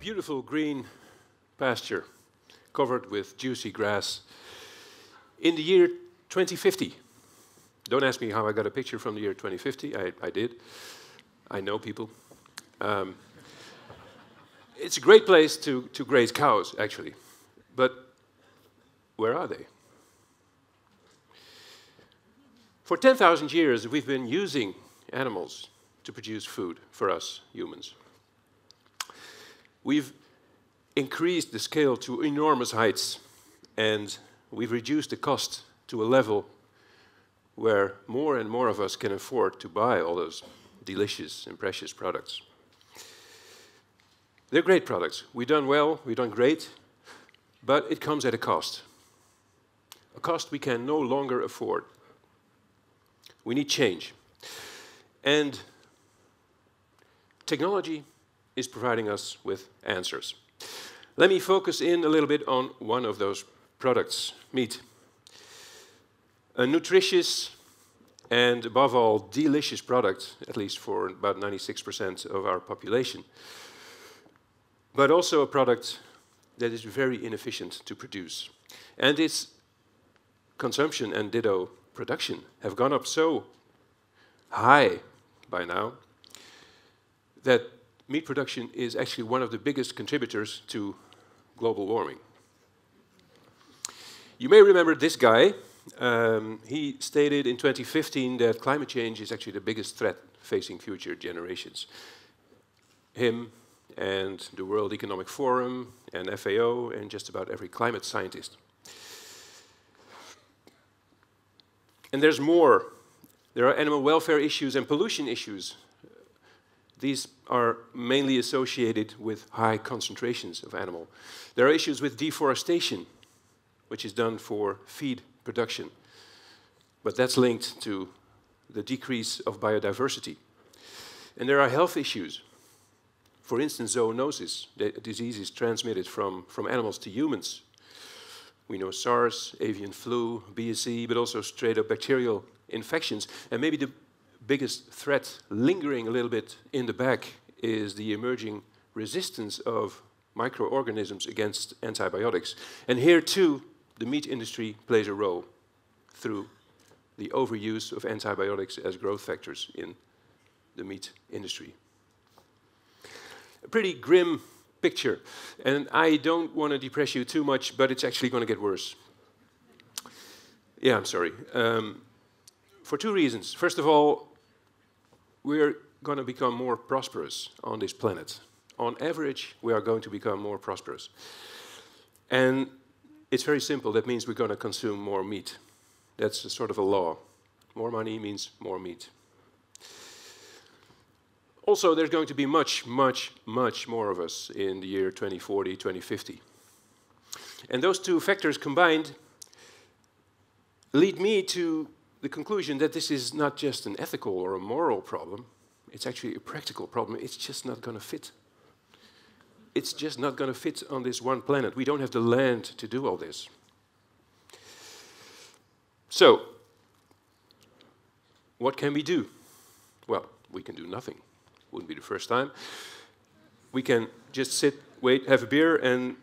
beautiful green pasture covered with juicy grass in the year 2050. Don't ask me how I got a picture from the year 2050. I did. I know people. It's a great place to graze cows, actually. But where are they? For 10,000 years, we've been using animals to produce food for us humans. We've increased the scale to enormous heights, and we've reduced the cost to a level where more and more of us can afford to buy all those delicious and precious products. They're great products. We've done well, we've done great, but it comes at a cost we can no longer afford. We need change. And technology is providing us with answers. Let me focus in a little bit on one of those products, meat. A nutritious and, above all, delicious product, at least for about 96% of our population. But also a product that is very inefficient to produce. And its consumption and ditto production have gone up so high by now that meat production is actually one of the biggest contributors to global warming. You may remember this guy. He stated in 2015 that climate change is actually the biggest threat facing future generations. Him and the World Economic Forum and FAO and just about every climate scientist. And there's more. There are animal welfare issues and pollution issues. These are mainly associated with high concentrations of animal. There are issues with deforestation, which is done for feed production. But that's linked to the decrease of biodiversity. And there are health issues. For instance, zoonosis, the disease is transmitted from animals to humans. We know SARS, avian flu, BSE, but also straight-up bacterial infections. And maybe the biggest threat lingering a little bit in the back is the emerging resistance of microorganisms against antibiotics. And here, too, the meat industry plays a role through the overuse of antibiotics as growth factors in the meat industry. A pretty grim picture, and I don't want to depress you too much, but it's actually going to get worse. Yeah, I'm sorry. For two reasons. First of all, we're going to become more prosperous on this planet. On average, we are going to become more prosperous. And it's very simple. That means we're going to consume more meat. That's a sort of a law. More money means more meat. Also, there's going to be much, much, much more of us in the year 2040, 2050. And those two factors combined lead me to the conclusion that this is not just an ethical or a moral problem, it's actually a practical problem. It's just not going to fit. It's just not going to fit on this one planet. We don't have the land to do all this. So, what can we do? Well, we can do nothing. Wouldn't be the first time. We can just sit, wait, have a beer, and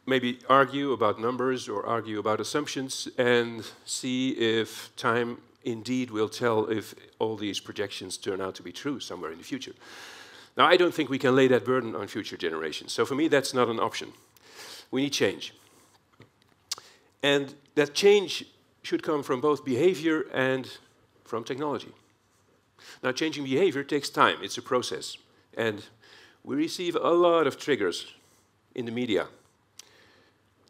maybe argue about numbers or argue about assumptions and see if time indeed will tell if all these projections turn out to be true somewhere in the future. Now, I don't think we can lay that burden on future generations. So for me, that's not an option. We need change. And that change should come from both behavior and from technology. Now, changing behavior takes time. It's a process. And we receive a lot of triggers in the media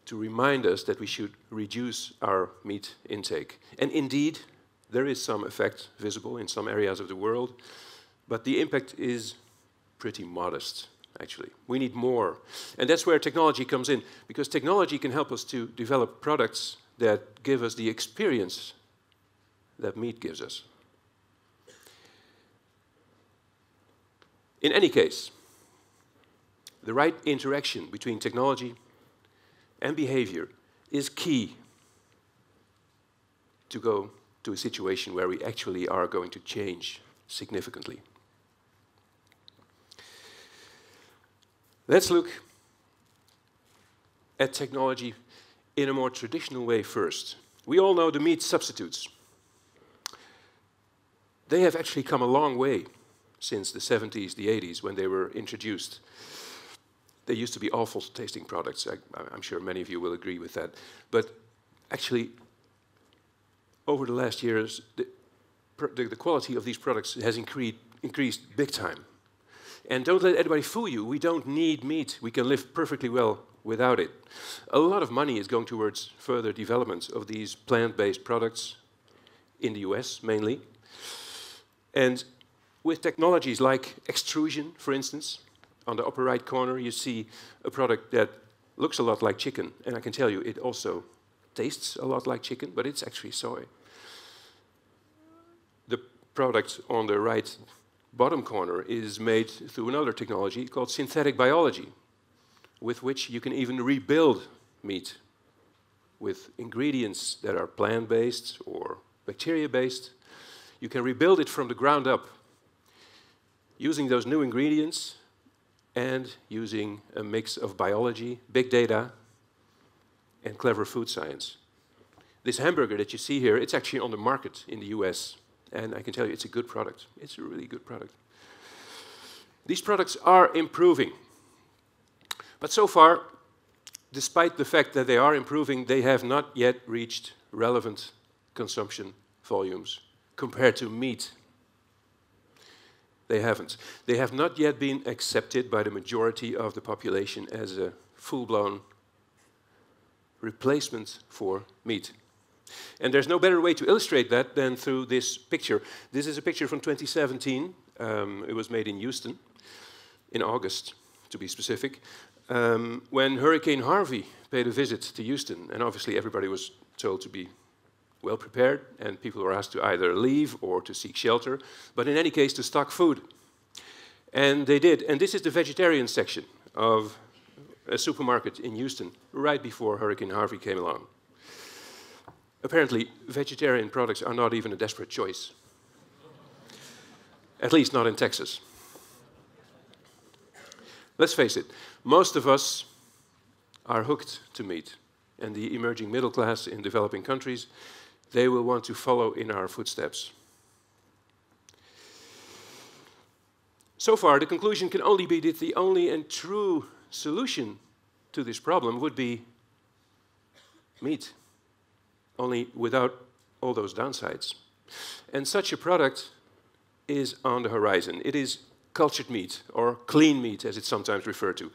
to remind us that we should reduce our meat intake. And indeed, there is some effect visible in some areas of the world, but the impact is pretty modest, actually. We need more. And that's where technology comes in, because technology can help us to develop products that give us the experience that meat gives us. In any case, the right interaction between technology and behavior is key to go to a situation where we actually are going to change significantly. Let's look at technology in a more traditional way first. We all know the meat substitutes. They have actually come a long way since the 70s, the 80s, when they were introduced. They used to be awful tasting products. I'm sure many of you will agree with that. But actually, over the last years, the quality of these products has increased big time. And don't let anybody fool you. We don't need meat. We can live perfectly well without it. A lot of money is going towards further development of these plant-based products in the US, mainly. And with technologies like extrusion, for instance, on the upper right corner, you see a product that looks a lot like chicken. And I can tell you, it also tastes a lot like chicken, but it's actually soy. The product on the right bottom corner is made through another technology called synthetic biology, with which you can even rebuild meat with ingredients that are plant-based or bacteria-based. You can rebuild it from the ground up using those new ingredients and using a mix of biology, big data, and clever food science. This hamburger that you see here, it's actually on the market in the US. And I can tell you, it's a good product. It's a really good product. These products are improving. But so far, despite the fact that they are improving, they have not yet reached relevant consumption volumes compared to meat. They haven't. They have not yet been accepted by the majority of the population as a full-blown replacement for meat. And there's no better way to illustrate that than through this picture. This is a picture from 2017. It was made in Houston, in August, to be specific, when Hurricane Harvey paid a visit to Houston. And obviously everybody was told to be well prepared, and people were asked to either leave or to seek shelter, but in any case to stock food. And they did. And this is the vegetarian section of a supermarket in Houston, right before Hurricane Harvey came along. Apparently, vegetarian products are not even a desperate choice. At least not in Texas. Let's face it, most of us are hooked to meat. And the emerging middle class in developing countries, they will want to follow in our footsteps. So far, the conclusion can only be that the only and true solution to this problem would be meat. Only without all those downsides. And such a product is on the horizon. It is cultured meat, or clean meat, as it's sometimes referred to.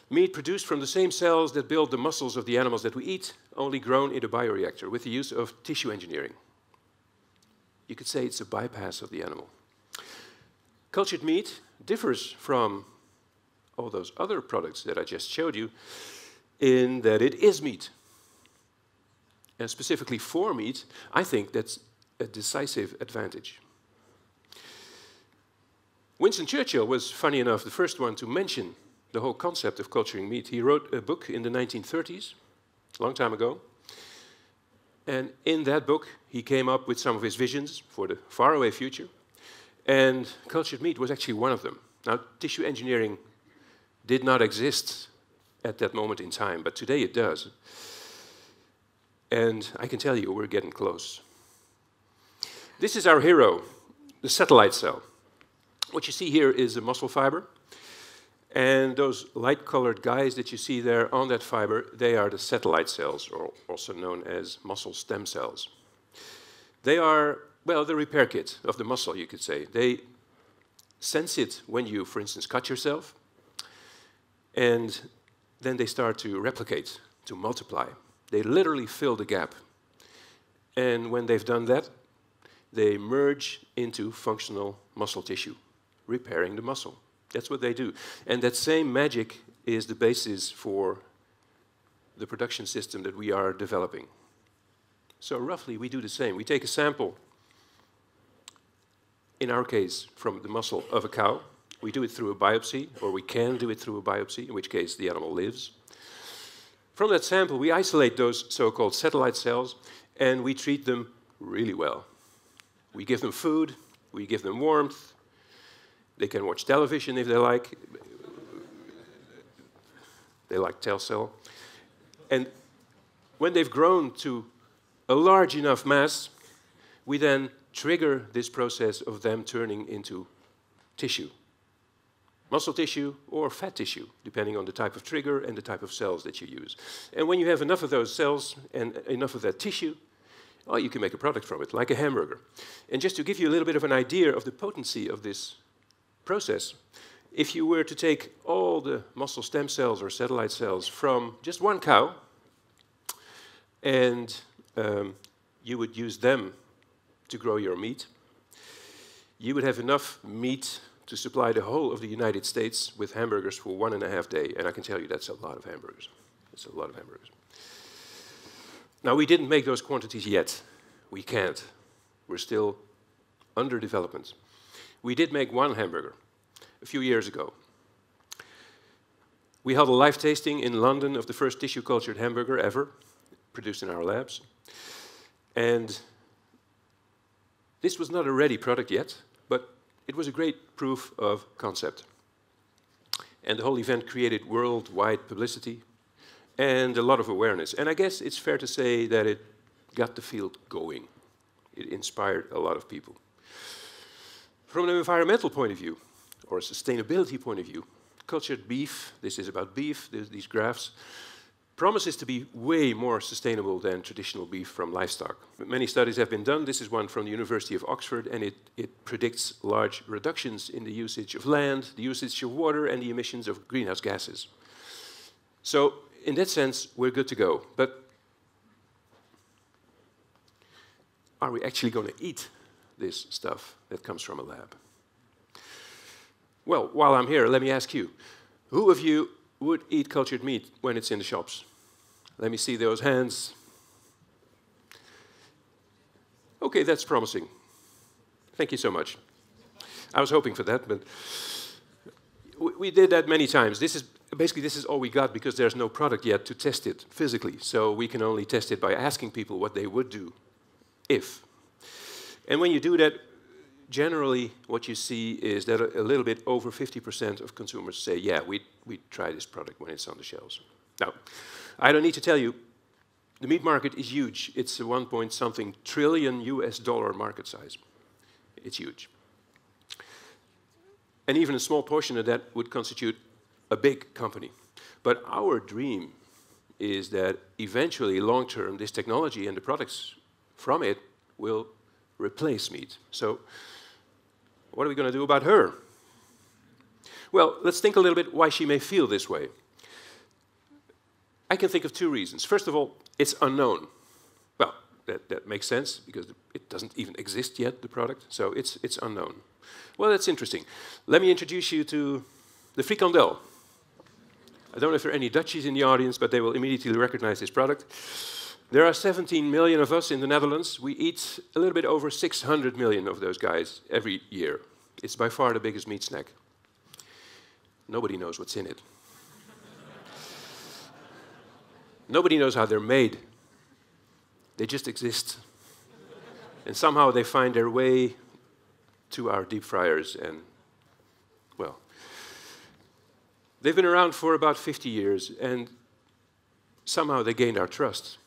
Meat produced from the same cells that build the muscles of the animals that we eat, only grown in a bioreactor with the use of tissue engineering. You could say it's a bypass of the animal. Cultured meat differs from all those other products that I just showed you in that it is meat. And specifically for meat, I think that's a decisive advantage. Winston Churchill was, funny enough, the first one to mention the whole concept of culturing meat. He wrote a book in the 1930s, a long time ago. And in that book, he came up with some of his visions for the faraway future. And cultured meat was actually one of them. Now, tissue engineering did not exist at that moment in time, but today it does. And I can tell you, we're getting close. This is our hero, the satellite cell. What you see here is a muscle fiber. And those light-colored guys that you see there on that fiber, they are the satellite cells, or also known as muscle stem cells. They are, well, the repair kit of the muscle, you could say. They sense it when you, for instance, cut yourself. And then they start to replicate, to multiply. They literally fill the gap. And when they've done that, they merge into functional muscle tissue, repairing the muscle. That's what they do. And that same magic is the basis for the production system that we are developing. So roughly, we do the same. We take a sample, in our case, from the muscle of a cow. We do it through a biopsy, or we can do it through a biopsy, in which case the animal lives. From that sample, we isolate those so-called satellite cells, and we treat them really well. We give them food, we give them warmth, they can watch television if they like. They like Telcel. And when they've grown to a large enough mass, we then trigger this process of them turning into tissue. Muscle tissue or fat tissue, depending on the type of trigger and the type of cells that you use. And when you have enough of those cells and enough of that tissue, well, you can make a product from it, like a hamburger. And just to give you a little bit of an idea of the potency of this process, if you were to take all the muscle stem cells or satellite cells from just one cow, and you would use them to grow your meat, you would have enough meat to supply the whole of the United States with hamburgers for 1.5 days. And I can tell you that's a lot of hamburgers. It's a lot of hamburgers. Now, we didn't make those quantities yet. We can't. We're still under development. We did make one hamburger a few years ago. We held a live tasting in London of the first tissue-cultured hamburger ever, produced in our labs. And this was not a ready product yet, but it was a great proof of concept. And the whole event created worldwide publicity and a lot of awareness. And I guess it's fair to say that it got the field going. It inspired a lot of people. From an environmental point of view, or a sustainability point of view, cultured beef, this is about beef, these graphs, promises to be way more sustainable than traditional beef from livestock. Many studies have been done. This is one from the University of Oxford, and it predicts large reductions in the usage of land, the usage of water, and the emissions of greenhouse gases. So, in that sense, we're good to go. But are we actually going to eat this stuff that comes from a lab? Well, while I'm here, let me ask you, who of you would eat cultured meat when it's in the shops? Let me see those hands. Okay, that's promising. Thank you so much. I was hoping for that, but we did that many times. Basically, this is all we got because there's no product yet to test it physically. So we can only test it by asking people what they would do if. And when you do that, generally what you see is that a little bit over 50% of consumers say, yeah, we'd try this product when it's on the shelves. Now, I don't need to tell you, the meat market is huge. It's a 1-point-something trillion US dollar market size. It's huge. And even a small portion of that would constitute a big company. But our dream is that eventually, long-term, this technology and the products from it will replace meat. So what are we going to do about her? Well, let's think a little bit why she may feel this way. I can think of 2 reasons. First of all, it's unknown. Well, that makes sense because it doesn't even exist yet, the product, so it's unknown. Well, that's interesting. Let me introduce you to the frikandel. I don't know if there are any Dutchies in the audience, but they will immediately recognize this product. There are 17 million of us in the Netherlands. We eat a little bit over 600 million of those guys every year. It's by far the biggest meat snack. Nobody knows what's in it. Nobody knows how they're made. They just exist. And somehow they find their way to our deep fryers and, well, they've been around for about 50 years and somehow they gained our trust.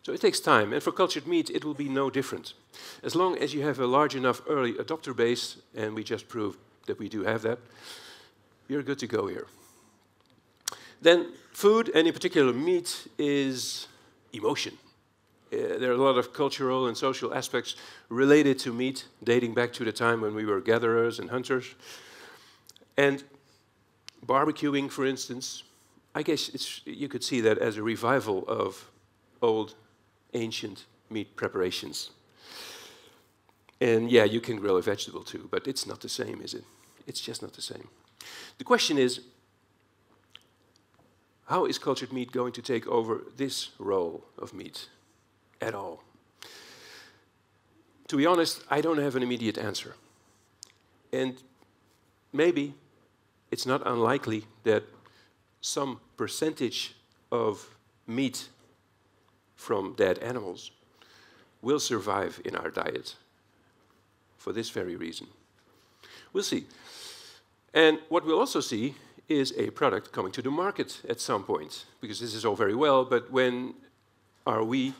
So it takes time, and for cultured meat, it will be no different. As long as you have a large enough early adopter base, and we just proved that we do have that, you're good to go here. Then food, and in particular meat, is emotion. There are a lot of cultural and social aspects related to meat, dating back to the time when we were gatherers and hunters. And barbecuing, for instance, I guess you could see that as a revival of old, ancient meat preparations. And yeah, you can grill a vegetable too, but it's not the same, is it? It's just not the same. The question is, how is cultured meat going to take over this role of meat at all? To be honest, I don't have an immediate answer. And maybe it's not unlikely that some percentage of meat from dead animals will survive in our diet for this very reason. We'll see. And what we'll also see is a product coming to the market at some point. Because this is all very well, but when are we,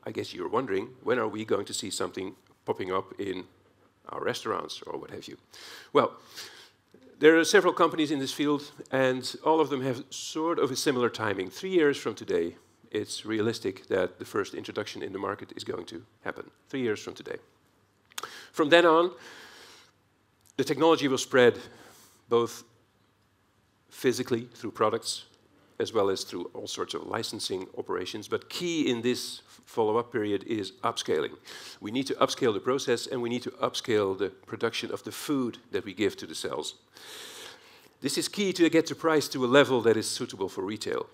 I guess you're wondering, when are we going to see something popping up in our restaurants or what have you? Well, there are several companies in this field, and all of them have sort of a similar timing. 3 years from today, it's realistic that the first introduction in the market is going to happen. 3 years from today. From then on, the technology will spread both physically through products as well as through all sorts of licensing operations. But key in this follow-up period is upscaling. We need to upscale the process, and we need to upscale the production of the food that we give to the cells. This is key to get the price to a level that is suitable for retail.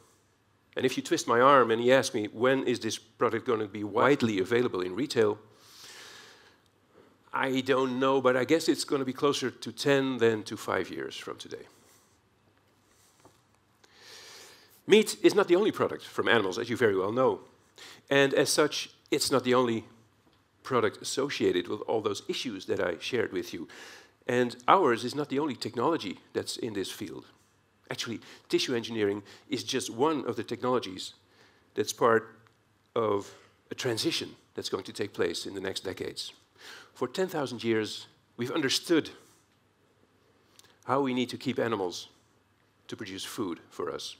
And if you twist my arm and you ask me, when is this product going to be widely available in retail? I don't know, but I guess it's going to be closer to 10 than to 5 years from today. Meat is not the only product from animals, as you very well know. And as such, it's not the only product associated with all those issues that I shared with you. And ours is not the only technology that's in this field. Actually, tissue engineering is just one of the technologies that's part of a transition that's going to take place in the next decades. For 10,000 years, we've understood how we need to keep animals to produce food for us.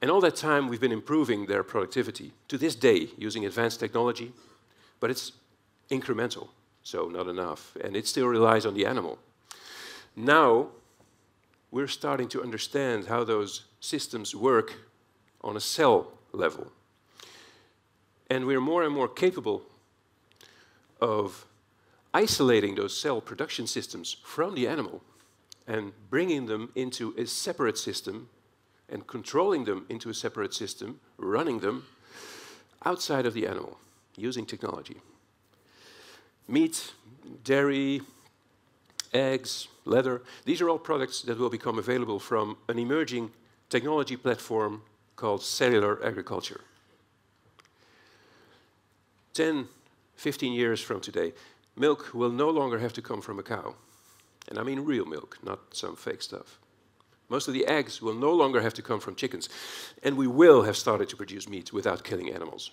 And all that time, we've been improving their productivity, to this day, using advanced technology, but it's incremental, so not enough, and it still relies on the animal. Now, we're starting to understand how those systems work on a cell level. And we're more and more capable of isolating those cell production systems from the animal and bringing them into a separate system and controlling them into a separate system, running them outside of the animal, using technology. Meat, dairy, eggs, leather, these are all products that will become available from an emerging technology platform called cellular agriculture. 10, 15 years from today, milk will no longer have to come from a cow. And I mean real milk, not some fake stuff. Most of the eggs will no longer have to come from chickens. And we will have started to produce meat without killing animals.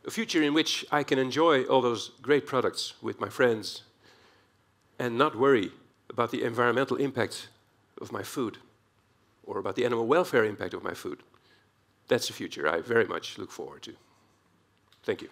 A future in which I can enjoy all those great products with my friends and not worry about the environmental impact of my food or about the animal welfare impact of my food. That's the future I very much look forward to. Thank you.